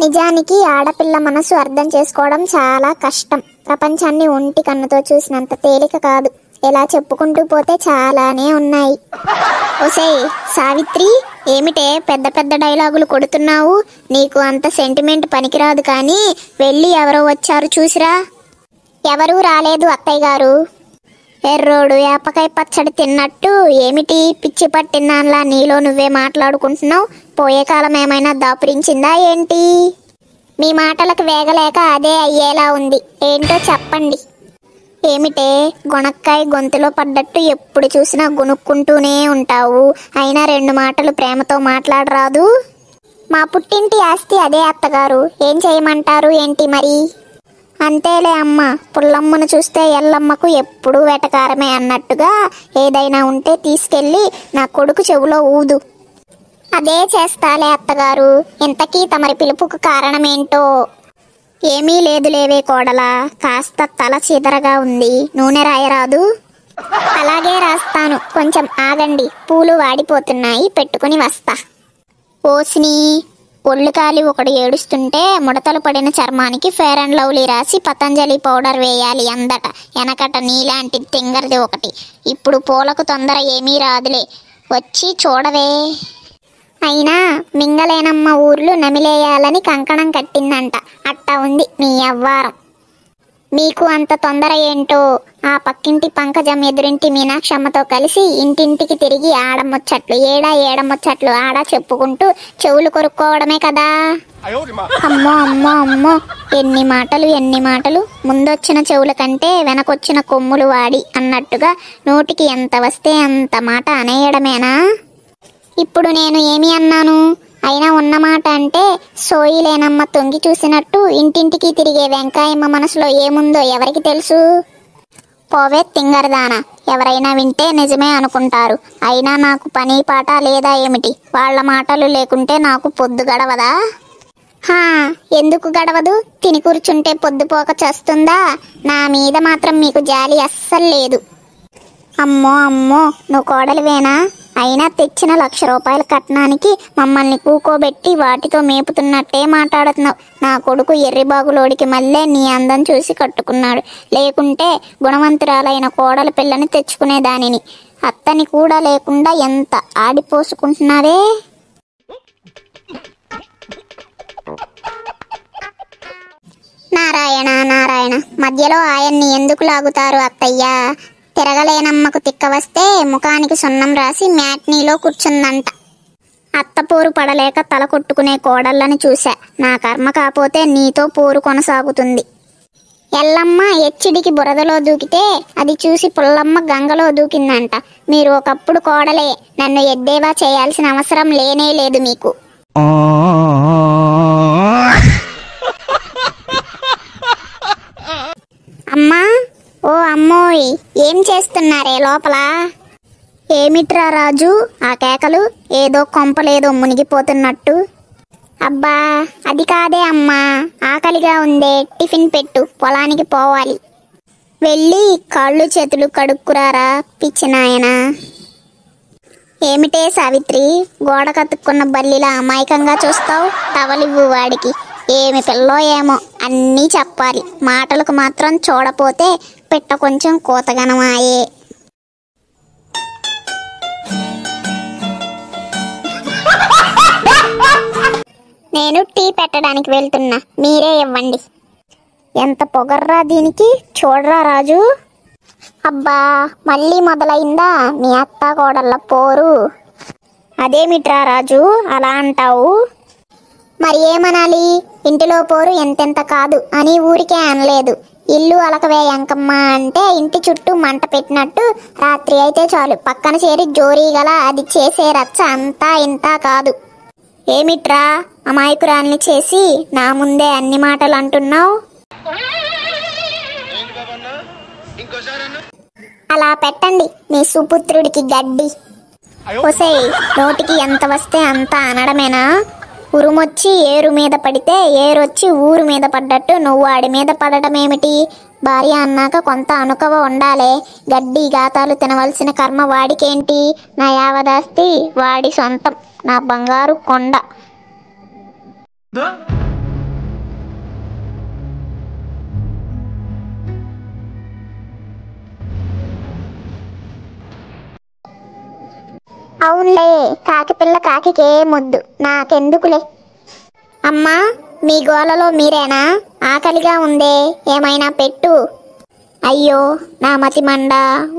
నిజానికి ఆడపిల్ల మనసు అర్థం చేసుకోవడం చాలా కష్టం. ప్రపంచాన్ని ఒంటి కన్నుతో చూసినంత తేలిక కాదు. ఎలా చెప్పుకుంటూ పోతే చాలానే ఉన్నాయి. ఒసేయ్ సావిత్రి, ఏమిటే పెద్ద పెద్ద డైలాగులు కొడుతున్నావు? నీకు అంత సెంటిమెంట్ పనికిరాదు కానీ వెళ్ళి ఎవరో వచ్చారు చూసిరా. ఎవరూ రాలేదు అత్తయ్య గారు. ఎర్రోడు ఏపకాయ పచ్చడి తిన్నట్టు ఏమిటి పిచ్చి పట్టినాన్లా నీలో నువ్వే మాట్లాడుకుంటున్నావు? పోయే కాలం ఏమైనా దాపురించిందా ఏంటి? మీ మాటలకు వేగలేక అదే అయ్యేలా ఉంది. ఏంటో చెప్పండి. ఏమిటే గుణక్కాయ గొంతులో పడ్డట్టు ఎప్పుడు చూసినా గునుక్కుంటూనే ఉంటావు? అయినా రెండు మాటలు ప్రేమతో మాట్లాడరాదు? మా పుట్టింటి ఆస్తి అదే అత్తగారు, ఏం చేయమంటారు ఏంటి మరి? అంతేలే అమ్మ, పుల్లమ్మను చూస్తే ఎల్లమ్మకు ఎప్పుడూ వెటకారమే అన్నట్టుగా ఏదైనా ఉంటే తీసుకెళ్ళి నా కొడుకు చెవులో ఊదు. అదే చేస్తాలే అత్తగారు. ఇంతకీ తమరి పిలుపుకు కారణమేంటో? ఏమీ లేదులేవే కోడలా, కాస్త తల చీదరగా ఉంది, నూనె రాయరాదు? అలాగే రాస్తాను, కొంచెం ఆగండి, పూలు వాడిపోతున్నాయి, పెట్టుకుని వస్తా. ఓసిని, ఒళ్ళు కాలి ఒకడు ఏడుస్తుంటే ముడతలు పడిన చర్మానికి ఫేర్ అండ్ లవ్లీ రాసి పతంజలి పౌడర్ వేయాలి అందట. వెనకట నీలాంటి తింగరది ఒకటి. ఇప్పుడు పూలకు తొందర ఏమీ రాదులే, వచ్చి చూడవే. అయినా మింగలేనమ్మ ఊర్లు నమిలేయాలని కంకణం కట్టిందంట. అట్టా ఉంది మీ అవ్వారం. మీకు అంత తొందర ఏంటో? ఆ పక్కింటి పంకజం ఎదురింటి మీనాక్షమ్మతో కలిసి ఇంటింటికి తిరిగి ఆడముచ్చట్లు ఏడముచ్చట్లు ఆడా చెప్పుకుంటూ చెవులు కొరుక్కోవడమే కదా. అమ్మో అమ్మో అమ్మో, ఎన్ని మాటలు. ముందొచ్చిన చెవుల కంటే వెనకొచ్చిన కొమ్ములు వాడి అన్నట్టుగా నోటికి ఎంత వస్తే అంత మాట అనేయడమేనా? ఇప్పుడు నేను ఏమి అన్నాను? అయినా ఉన్నమాట అంటే సోయిలేనమ్మ తొంగి చూసినట్టు ఇంటింటికి తిరిగే వెంకాయమ్మ మనసులో ఏముందో ఎవరికి తెలుసు? పోవే తింగరదానా, ఎవరైనా వింటే నిజమే అనుకుంటారు. అయినా నాకు పని పాట లేదా ఏమిటి? వాళ్ల మాటలు లేకుంటే నాకు పొద్దు గడవదా? ఎందుకు గడవదు? తిని కూర్చుంటే పొద్దుపోక చేస్తుందా? నా మీద మాత్రం మీకు జాలి అస్సలు లేదు. అమ్మో అమ్మో, నువ్వు కోడలివేనా? అయినా తెచ్చిన 1,00,000 రూపాయల కట్నానికి మమ్మల్ని కూకోబెట్టి వాటితో మేపుతున్నట్టే మాట్లాడుతున్నావు. నా కొడుకు ఎర్రిబాగులోడికి మళ్ళీ నీ అందం చూసి కట్టుకున్నాడు. లేకుంటే గుణవంతురాలైన కోడల పిల్లని తెచ్చుకునేదానిని. అత్తని కూడా లేకుండా ఎంత ఆడిపోసుకుంటున్నావే. నారాయణ నారాయణ, మధ్యలో ఆయన్ని ఎందుకు లాగుతారు అత్తయ్యా? తిరగలేనమ్మకు తిక్క వస్తే ముఖానికి సున్నం రాసి మ్యాట్నీలో కూర్చుందంట. అత్తపోరు పడలేక తల కొట్టుకునే కోడళ్ళని చూశా. నా కర్మ కాపోతే నీతో పోరు కొనసాగుతుంది. ఎల్లమ్మ ఎచ్చిడికి బురదలో దూకితే అది చూసి పుల్లమ్మ గంగలో దూకిందంట. మీరు ఒకప్పుడు కోడలే, నన్ను ఎద్దేవా చేయాల్సిన అవసరం లేనే లేదు మీకు. అమ్మా, ఓ అమ్మోయ్, ఏం చేస్తున్నారే లోపల? ఏమిట్రా రాజు ఆ కేకలు? ఏదో కొంపలేదో మునిగిపోతున్నట్టు. అబ్బా అది కాదే అమ్మా, ఆకలిగా ఉందే, టిఫిన్ పెట్టు, పొలానికి పోవాలి. వెళ్ళి కాళ్ళు చేతులు కడుక్కురారా పిచ్చినాయనా. ఏమిటే సావిత్రి, గోడ కతుక్కున్న బల్లిలా అమాయకంగా చూస్తావు? టవలివ్వు వాడికి. ఏమి పిల్లో ఏమో, అన్నీ చెప్పాలి, మాటలకు మాత్రం చూడపోతే పెట్ట కొంచెం కూతగనమాయే. నేను టీ పెట్టడానికి వెళ్తున్నా, మీరే ఇవ్వండి. ఎంత పొగర్రా దీనికి, చూడరా రాజు. అబ్బా మళ్ళీ మొదలైందా మీ అత్త కోడళ్ళ పోరు? అదేమిట్రా రాజు అలా అంటావు? మరి ఏమనాలి? ఇంటిలో పోరు ఎంతెంత కాదు అని ఊరికే అనలేదు. ఇల్లు అలకవే ఎంకమ్మ అంటే ఇంటి చుట్టూ మంట పెట్టినట్టు రాత్రి అయితే చాలు పక్కన చేరి జోరీ గల అది చేసే రచ్చ అంతా ఇంత కాదు. ఏమిట్రా అమాయకురాల్ని చేసి నా ముందే అన్ని మాటలు అంటున్నావు? అలా పెట్టండి మీ సుపుత్రుడికి గడ్డి. ఒసేయ్, నోటికి ఎంత వస్తే అంత అనడమేనా? ఉరుమొచ్చి ఏరు మీద పడితే ఏరొచ్చి ఊరు మీద పడ్డట్టు నువ్వు వాడి మీద పడటమేమిటి? భార్య అన్నాక కొంత అనుకవ ఉండాలే. గడ్డి గాతాలు తినవలసిన కర్మ వాడికేంటి? నా యావదాస్తి వాడి సొంతం, నా బంగారు కొండ. అవునులే, కాకి పిల్ల కాకికే ముద్దు, నాకెందుకులే. అమ్మా, మీ గోలలో మీరేనా? ఆకలిగా ఉందే, ఏమైనా పెట్టు. అయ్యో నా మతి మండ,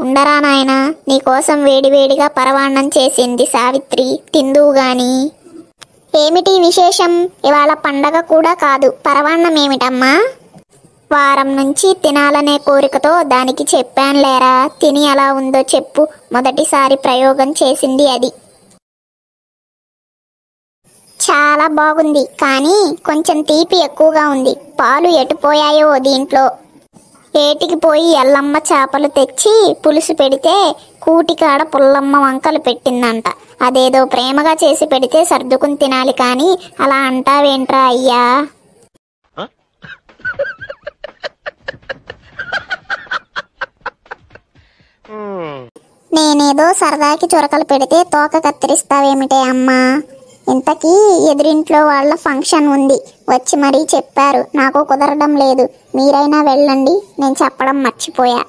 ఉండరా నాయనా, నీకోసం వేడివేడిగా పరవాన్నం చేసింది సావిత్రి, తిందువు గాని. ఏమిటి విశేషం? ఇవాళ పండగ కూడా కాదు, పరవాన్నం ఏమిటమ్మా? వారం నుంచి తినాలనే కోరికతో దానికి చెప్పానులేరా, తిని ఎలా ఉందో చెప్పు. మొదటిసారి ప్రయోగం చేసింది అది. చాలా బాగుంది, కానీ కొంచెం తీపి ఎక్కువగా ఉంది. పాలు ఎటుపోయాయో దీంట్లో. ఏటికి పోయి ఎల్లమ్మ చేపలు తెచ్చి పులుసు పెడితే కూటికాడ పుల్లమ్మ వంకలు పెట్టిందంట. అదేదో ప్రేమగా చేసి పెడితే సర్దుకుని తినాలి, కానీ అలా అంటావేంట్రా అయ్యా? నేనేదో సరదాకి చురకలు పెడితే తోక కత్తిరిస్తావేమిటే అమ్మా? ఇంతకీ ఎదురింట్లో వాళ్ళ ఫంక్షన్ ఉంది, వచ్చి మరీ చెప్పారు. నాకు కుదరడం లేదు, మీరైనా వెళ్ళండి, నేను చెప్పడం మర్చిపోయా.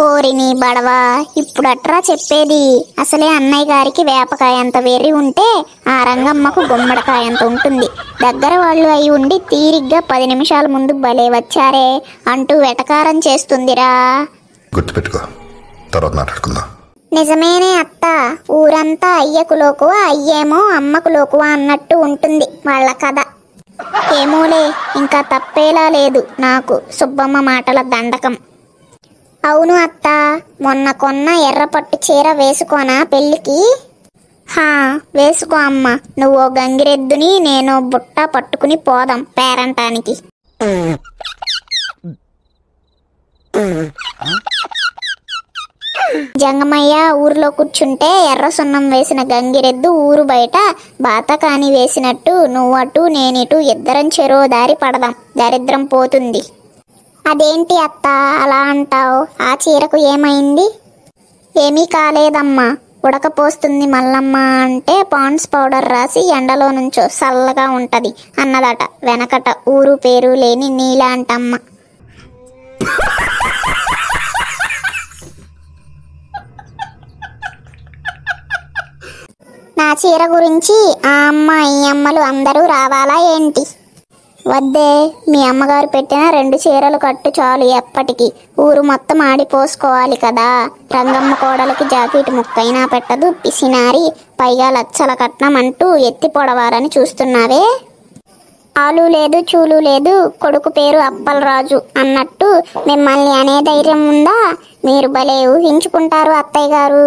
ఓరిని బడవా, ఇప్పుడట్రా చెప్పేది? అసలే అన్నయ్య గారికి వేపకాయంత వెర్రి ఉంటే ఆ రంగమ్మకు గుమ్మడికాయంత ఉంటుంది. దగ్గర వాళ్ళు అయి ఉండి తీరిగ్గా 10 నిమిషాల ముందు భలే వచ్చారే అంటూ వెటకారం చేస్తుందిరా. గుర్తుపెట్టుకో, తర్వాత మాట్లాడుకుందాం. నిజమేనే అత్త, ఊరంతా అయ్యకు లోకువ, అయ్యేమో అమ్మకు లోకువ అన్నట్టు ఉంటుంది వాళ్ళ కథ. ఏమోలే, ఇంకా తప్పేలా లేదు నాకు సుబ్బమ్మ మాటల దండకం. అవును అత్త, మొన్న కొన్న ఎర్రపట్టు చీర వేసుకోనా పెళ్ళికి? హా, వేసుకో అమ్మ. నువ్వో గంగిరెద్దుని, నేనో బుట్ట పట్టుకుని పోదాం పేరంటానికి. జంగమయ్య ఊరిలో కూర్చుంటే ఎర్ర సున్నం వేసిన గంగిరెద్దు ఊరు బయట బాతకాని వేసినట్టు నువ్వటు నేనిటు ఇద్దరం చెరో దారి పడదాం, దరిద్రం పోతుంది. అదేంటి అత్త అలా అంటావు? ఆ చీరకు ఏమైంది? ఏమీ కాలేదమ్మా, ఉడకపోస్తుంది మల్లమ్మ అంటే పాండ్స్ పౌడర్ రాసి ఎండలో నుంచో చల్లగా ఉంటది అన్నదట వెనకట ఊరు పేరు లేని నీలాంటమ్మ. నా చీర గురించి ఆ అమ్మ ఈ అమ్మలు అందరూ రావాలా ఏంటి? వద్దే, మీ అమ్మగారు పెట్టిన 2 చీరలు కట్టు చాలు ఎప్పటికి. ఊరు మొత్తం ఆడిపోసుకోవాలి కదా. రంగమ్మ కోడలకి జాకెట్ ముక్కైనా పెట్టదు పిసినారి, పైగా లచ్చల కట్నం అంటూ ఎత్తి పొడవాలని చూస్తున్నావే. ఆలు లేదు చూలు లేదు, కొడుకు పేరు అప్పలరాజు అన్నట్టు మిమ్మల్ని అనే ధైర్యం ఉందా? మీరు భలే ఊహించుకుంటారు అత్తయ్య గారు.